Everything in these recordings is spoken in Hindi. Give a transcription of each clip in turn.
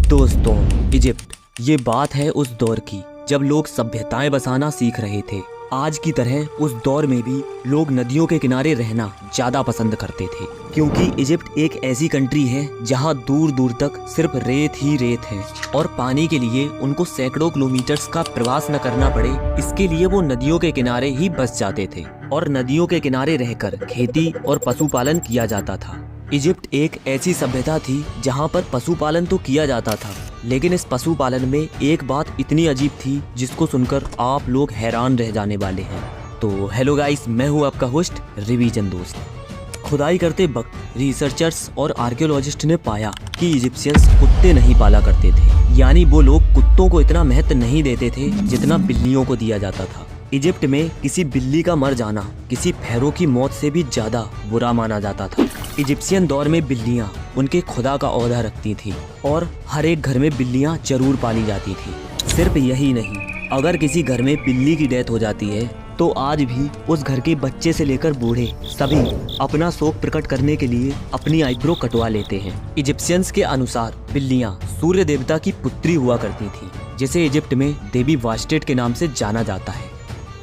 दोस्तों, इजिप्ट ये बात है उस दौर की जब लोग सभ्यताएं बसाना सीख रहे थे। आज की तरह उस दौर में भी लोग नदियों के किनारे रहना ज्यादा पसंद करते थे, क्योंकि इजिप्ट एक ऐसी कंट्री है जहां दूर दूर तक सिर्फ रेत ही रेत है और पानी के लिए उनको सैकड़ों किलोमीटर्स का प्रवास न करना पड़े, इसके लिए वो नदियों के किनारे ही बस जाते थे और नदियों के किनारे रहकर खेती और पशुपालन किया जाता था। इजिप्ट एक ऐसी सभ्यता थी जहां पर पशुपालन तो किया जाता था, लेकिन इस पशुपालन में एक बात इतनी अजीब थी जिसको सुनकर आप लोग हैरान रह जाने वाले हैं। तो हेलो गाइस, मैं हूं आपका होस्ट रिवीजन दोस्त। खुदाई करते वक्त रिसर्चर्स और आर्कियोलॉजिस्ट ने पाया कि इजिप्शियंस कुत्ते नहीं पाला करते थे, यानी वो लोग कुत्तों को इतना महत्व नहीं देते थे जितना बिल्लियों को दिया जाता था। इजिप्ट में किसी बिल्ली का मर जाना किसी फेरो की मौत से भी ज्यादा बुरा माना जाता था। इजिप्शियन दौर में बिल्लियां उनके खुदा का ओहदा रखती थी और हर एक घर में बिल्लियां जरूर पाली जाती थी। सिर्फ यही नहीं, अगर किसी घर में बिल्ली की डेथ हो जाती है तो आज भी उस घर के बच्चे से लेकर बूढ़े सभी अपना शोक प्रकट करने के लिए अपनी आईब्रो कटवा लेते हैं। इजिप्शियंस के अनुसार बिल्लियां सूर्य देवता की पुत्री हुआ करती थी, जिसे इजिप्ट में देवी वास्टेट के नाम से जाना जाता है।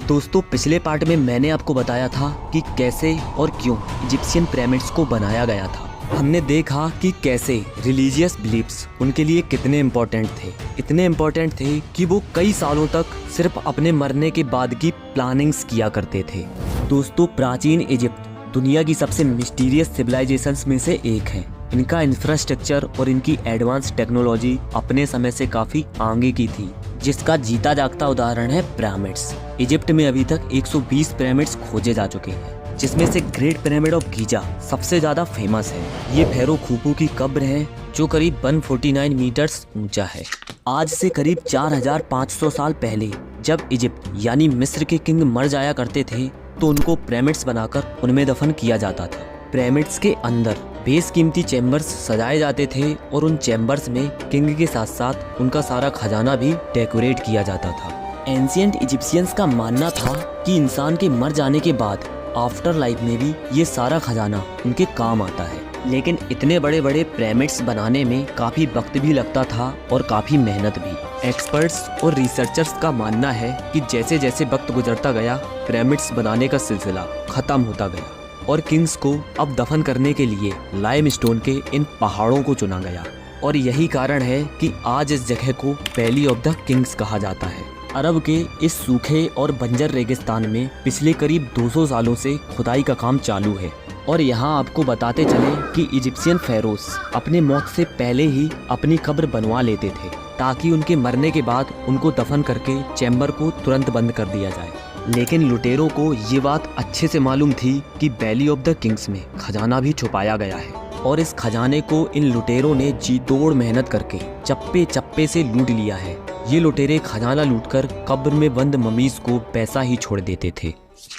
दोस्तों, पिछले पार्ट में मैंने आपको बताया था कि कैसे और क्यों इजिप्शियन पिरामिड्स को बनाया गया था। हमने देखा कि कैसे रिलीजियस बिलीफ्स उनके लिए कितने इम्पोर्टेंट थे। इतने इम्पोर्टेंट थे कि वो कई सालों तक सिर्फ अपने मरने के बाद की प्लानिंग्स किया करते थे। दोस्तों, प्राचीन इजिप्ट दुनिया की सबसे मिस्टीरियस सिविलाइजेशंस में से एक है। इनका इंफ्रास्ट्रक्चर और इनकी एडवांस टेक्नोलॉजी अपने समय से काफी आगे की थी, जिसका जीता जागता उदाहरण है पिरामिड्स। इजिप्ट में अभी तक 120 पिरामिड्स खोजे जा चुके हैं, जिसमें से ग्रेट पिरामिड ऑफ गीजा सबसे ज्यादा फेमस है। ये फेरो खूफू की कब्र है जो करीब 149 मीटर्स ऊंचा है। आज से करीब 4500 साल पहले जब इजिप्ट यानी मिस्र के किंग मर जाया करते थे तो उनको पिरामिड्स बनाकर उनमें दफन किया जाता था। पिरामिड्स के अंदर बेशकीमती चैम्बर्स सजाए जाते थे और उन चैम्बर्स में किंग के साथ साथ उनका सारा खजाना भी डेकोरेट किया जाता था। एंशिएंट इजिप्शियंस का मानना था कि इंसान के मर जाने के बाद आफ्टर लाइफ में भी ये सारा खजाना उनके काम आता है। लेकिन इतने बड़े बड़े पिरामिड्स बनाने में काफी वक्त भी लगता था और काफी मेहनत भी। एक्सपर्ट्स और रिसर्चर्स का मानना है कि जैसे जैसे वक्त गुजरता गया पिरामिड्स बनाने का सिलसिला खत्म होता गया और किंग्स को अब दफन करने के लिए लाइमस्टोन के इन पहाड़ों को चुना गया। और यही कारण है कि आज इस जगह को वैली ऑफ द किंग्स कहा जाता है। अरब के इस सूखे और बंजर रेगिस्तान में पिछले करीब 200 सालों से खुदाई का काम चालू है। और यहाँ आपको बताते चले कि इजिप्शियन फेरोस अपने मौत से पहले ही अपनी कब्र बनवा लेते थे, ताकि उनके मरने के बाद उनको दफन करके चैम्बर को तुरंत बंद कर दिया जाए। लेकिन लुटेरों को ये बात अच्छे से मालूम थी कि वैली ऑफ द किंग्स में खजाना भी छुपाया गया है और इस खजाने को इन लुटेरों ने जी तोड़ मेहनत करके चप्पे चप्पे से लूट लिया है। ये लुटेरे खजाना लूटकर कब्र में बंद ममीज को पैसा ही छोड़ देते थे।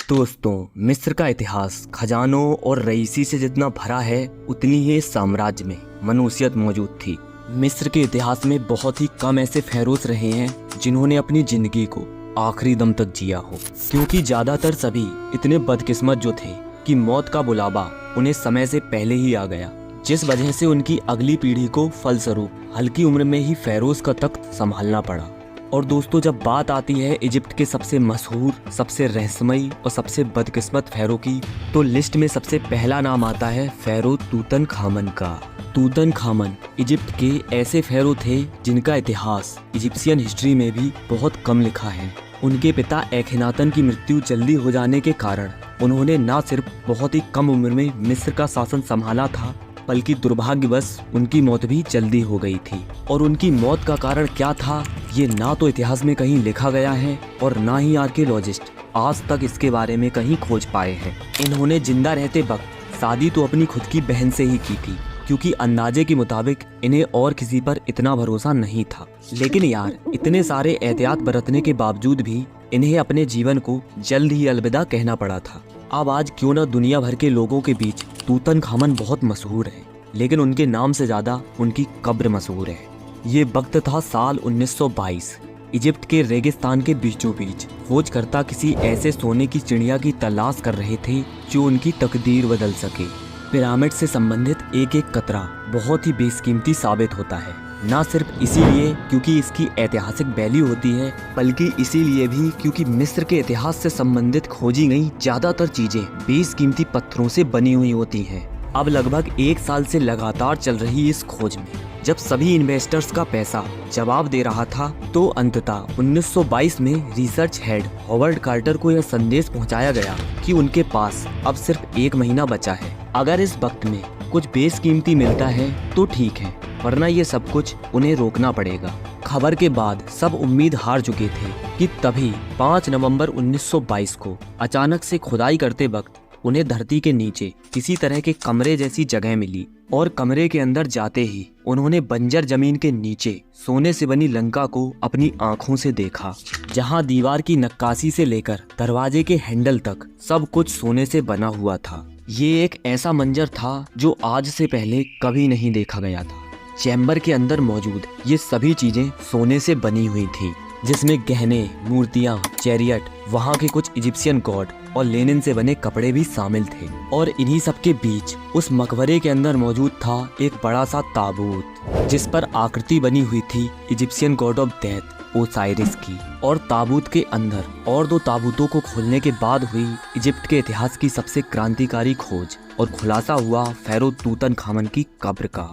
दोस्तों, मिस्र का इतिहास खजानों और रईसी से जितना भरा है उतनी ही साम्राज्य में मनुष्यत मौजूद थी। मिस्र के इतिहास में बहुत ही कम ऐसे फेरोस रहे हैं जिन्होंने अपनी जिंदगी को आखिरी दम तक जिया हो, क्योंकि ज्यादातर सभी इतने बदकिस्मत जो थे कि मौत का बुलावा उन्हें समय से पहले ही आ गया, जिस वजह से उनकी अगली पीढ़ी को फलस्वरूप हल्की उम्र में ही फेरोस का तख्त संभालना पड़ा। और दोस्तों, जब बात आती है इजिप्ट के सबसे मशहूर, सबसे रहस्यमयी और सबसे बदकिस्मत फेरो की, तो लिस्ट में सबसे पहला नाम आता है फेरो तूतनखामन का। तूतनखामन इजिप्ट के ऐसे फेरो थे जिनका इतिहास इजिप्शियन हिस्ट्री में भी बहुत कम लिखा है। उनके पिता एखनातन की मृत्यु जल्दी हो जाने के कारण उन्होंने न सिर्फ बहुत ही कम उम्र में मिस्र का शासन संभाला था, बल्कि दुर्भाग्यवश उनकी मौत भी जल्दी हो गई थी। और उनकी मौत का कारण क्या था, ये ना तो इतिहास में कहीं लिखा गया है और ना ही आर्कियोलॉजिस्ट आज तक इसके बारे में कहीं खोज पाए हैं। इन्होंने जिंदा रहते वक्त शादी तो अपनी खुद की बहन से ही की थी, क्योंकि अंदाजे के मुताबिक इन्हें और किसी पर इतना भरोसा नहीं था। लेकिन यार, इतने सारे एहतियात बरतने के बावजूद भी इन्हें अपने जीवन को जल्द ही अलविदा कहना पड़ा था। अब आज क्यों न दुनिया भर के लोगों के बीच तूतनखामन बहुत मशहूर है, लेकिन उनके नाम से ज्यादा उनकी कब्र मशहूर है। ये वक्त था साल 1922। इजिप्ट के रेगिस्तान के बीचों बीच खोजकर्ता किसी ऐसे सोने की चिड़िया की तलाश कर रहे थे जो उनकी तकदीर बदल सके। पिरामिड से संबंधित एक एक कतरा बहुत ही बेशकीमती साबित होता है। ना सिर्फ इसीलिए क्योंकि इसकी ऐतिहासिक वैल्यू होती है, बल्कि इसीलिए भी क्योंकि मिस्र के इतिहास से संबंधित खोजी गई ज्यादातर चीजें बेशकीमती पत्थरों से बनी हुई होती हैं। अब लगभग 1 साल से लगातार चल रही इस खोज में जब सभी इन्वेस्टर्स का पैसा जवाब दे रहा था, तो अंततः 1922 में रिसर्च हेड हॉवर्ड कार्टर को यह संदेश पहुंचाया गया कि उनके पास अब सिर्फ 1 महीना बचा है। अगर इस वक्त में कुछ बेशकीमती मिलता है तो ठीक है, वरना ये सब कुछ उन्हें रोकना पड़ेगा। खबर के बाद सब उम्मीद हार चुके थे कि तभी 5 नवंबर 1922 को अचानक से खुदाई करते वक्त उन्हें धरती के नीचे किसी तरह के कमरे जैसी जगह मिली और कमरे के अंदर जाते ही उन्होंने बंजर जमीन के नीचे सोने से बनी लंका को अपनी आंखों से देखा, जहां दीवार की नक्काशी से लेकर दरवाजे के हैंडल तक सब कुछ सोने से बना हुआ था। ये एक ऐसा मंजर था जो आज से पहले कभी नहीं देखा गया था। चैम्बर के अंदर मौजूद ये सभी चीजें सोने से बनी हुई थी, जिसमें गहने, मूर्तियां, चैरियट, वहाँ के कुछ इजिप्शियन गॉड और लेनिन से बने कपड़े भी शामिल थे। और इन्हीं सब के बीच उस मकबरे के अंदर मौजूद था एक बड़ा सा ताबूत, जिस पर आकृति बनी हुई थी Egyptian God of death Osiris की। और ताबूत के अंदर और 2 ताबूतों को खोलने के बाद हुई इजिप्ट के इतिहास की सबसे क्रांतिकारी खोज और खुलासा हुआ फेरो तूतनखामन की कब्र का।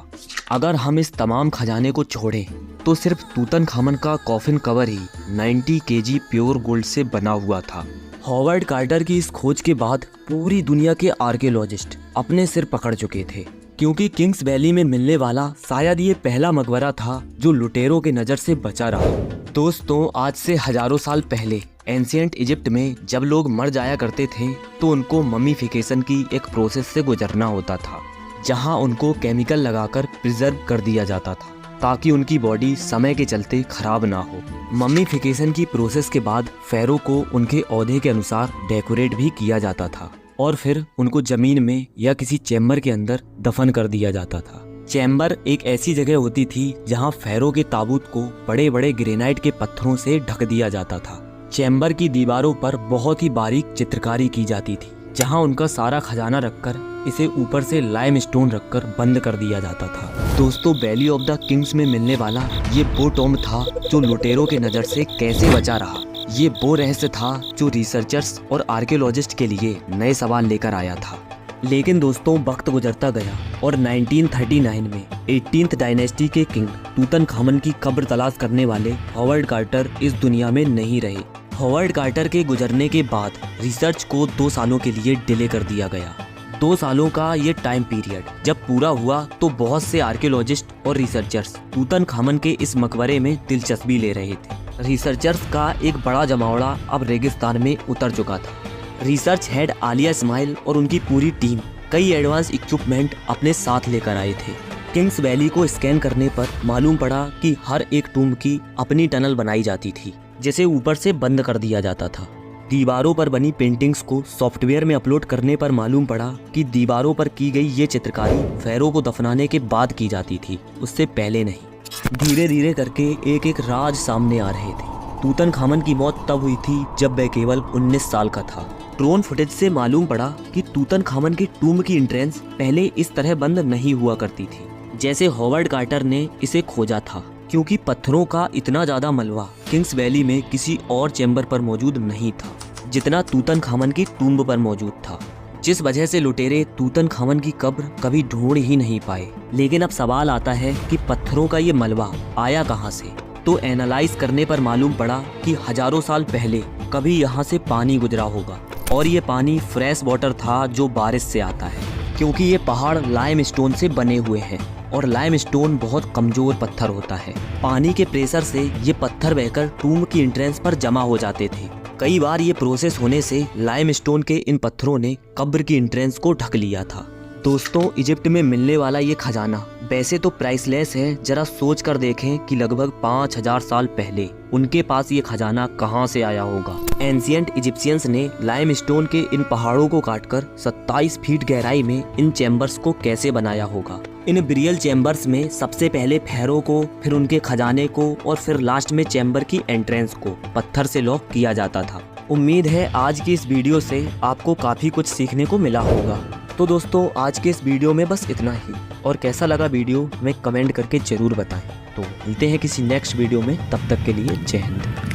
अगर हम इस तमाम खजाने को छोड़ें तो सिर्फ तूतनखामन का कॉफिन कवर ही 90 केजी प्योर गोल्ड से बना हुआ था। हॉवर्ड कार्टर की इस खोज के बाद पूरी दुनिया के आर्कियोलॉजिस्ट अपने सिर पकड़ चुके थे, क्योंकि किंग्स वैली में मिलने वाला शायद ये पहला मकबरा था जो लुटेरों के नज़र से बचा रहा। दोस्तों, आज से हजारों साल पहले एंशिएंट इजिप्ट में जब लोग मर जाया करते थे तो उनको ममीफिकेशन की एक प्रोसेस से गुजरना होता था, जहां उनको केमिकल लगाकर प्रिजर्व कर दिया जाता था ताकि उनकी बॉडी समय के चलते खराब ना हो। ममीफिकेशन की प्रोसेस के बाद फेरो को उनके ओहदे के अनुसार डेकोरेट भी किया जाता था और फिर उनको जमीन में या किसी चैम्बर के अंदर दफन कर दिया जाता था। चैम्बर एक ऐसी जगह होती थी जहां फेरो के ताबूत को बड़े बड़े ग्रेनाइट के पत्थरों से ढक दिया जाता था। चैम्बर की दीवारों पर बहुत ही बारीक चित्रकारी की जाती थी, जहां उनका सारा खजाना रखकर इसे ऊपर से लाइम स्टोन रखकर बंद कर दिया जाता था। दोस्तों, वैली ऑफ द किंग्स में मिलने वाला ये वो टॉम्ब था जो लुटेरों के नज़र से कैसे बचा रहा। ये वो रहस्य था जो रिसर्चर्स और आर्कियोलॉजिस्ट के लिए नए सवाल लेकर आया था। लेकिन दोस्तों, वक्त गुजरता गया और 1939 में 18th डायनेस्टी के किंग तूतनखामन की कब्र तलाश करने वाले हॉवर्ड कार्टर इस दुनिया में नहीं रहे। हॉवर्ड कार्टर के गुजरने के बाद रिसर्च को 2 सालों के लिए डिले कर दिया गया। 2 सालों का ये टाइम पीरियड जब पूरा हुआ तो बहुत से आर्कियोलॉजिस्ट और रिसर्चर्स तूतनखामन के इस मकबरे में दिलचस्पी ले रहे थे। रिसर्चर्स का एक बड़ा जमावड़ा अब रेगिस्तान में उतर चुका था। रिसर्च हेड आलिया इस्माइल और उनकी पूरी टीम कई एडवांस इक्विपमेंट अपने साथ लेकर आए थे। किंग्स वैली को स्कैन करने पर मालूम पड़ा कि हर एक टूम्ब की अपनी टनल बनाई जाती थी, जिसे ऊपर से बंद कर दिया जाता था। दीवारों पर बनी पेंटिंग्स को सॉफ्टवेयर में अपलोड करने पर मालूम पड़ा कि दीवारों पर की गई ये चित्रकारी फेरो को दफनाने के बाद की जाती थी, उससे पहले नहीं। धीरे धीरे करके एक एक राज सामने आ रहे थे। तूतनखामन की मौत तब हुई थी जब वह केवल 19 साल का था। ड्रोन फुटेज से मालूम पड़ा कि तूतनखामन की टूम्ब की एंट्रेंस पहले इस तरह बंद नहीं हुआ करती थी जैसे हॉवर्ड कार्टर ने इसे खोजा था, क्योंकि पत्थरों का इतना ज्यादा मलबा किंग्स वैली में किसी और चैम्बर पर मौजूद नहीं था जितना तूतनखामन की टूम्ब पर मौजूद था, जिस वजह से लुटेरे तूतनखामन की कब्र कभी ढूंढ ही नहीं पाए। लेकिन अब सवाल आता है कि पत्थरों का ये मलबा आया कहाँ से? तो एनालाइज करने पर मालूम पड़ा कि हजारों साल पहले कभी यहाँ से पानी गुजरा होगा, और ये पानी फ्रेश वाटर था जो बारिश से आता है, क्योंकि ये पहाड़ लाइम स्टोन से बने हुए हैं और लाइम स्टोन बहुत कमजोर पत्थर होता है। पानी के प्रेशर से ये पत्थर बहकर टूम्ब की एंट्रेंस पर जमा हो जाते थे। कई बार ये प्रोसेस होने से लाइम स्टोन के इन पत्थरों ने कब्र की एंट्रेंस को ढक लिया था। दोस्तों, इजिप्ट में मिलने वाला ये खजाना वैसे तो प्राइसलेस है। जरा सोच कर देखें कि लगभग 5000 साल पहले उनके पास ये खजाना कहाँ से आया होगा। एंशिएंट इजिप्शियंस ने लाइम स्टोन के इन पहाड़ों को काटकर 27 फीट गहराई में इन चैम्बर्स को कैसे बनाया होगा। इन बिरियल चैम्बर्स में सबसे पहले फेरो को, फिर उनके खजाने को और फिर लास्ट में चैम्बर की एंट्रेंस को पत्थर से लॉक किया जाता था। उम्मीद है आज की इस वीडियो से आपको काफी कुछ सीखने को मिला होगा। तो दोस्तों आज के इस वीडियो में बस इतना ही, और कैसा लगा वीडियो में कमेंट करके ज़रूर बताएं। तो मिलते हैं किसी नेक्स्ट वीडियो में, तब तक के लिए जय हिंद।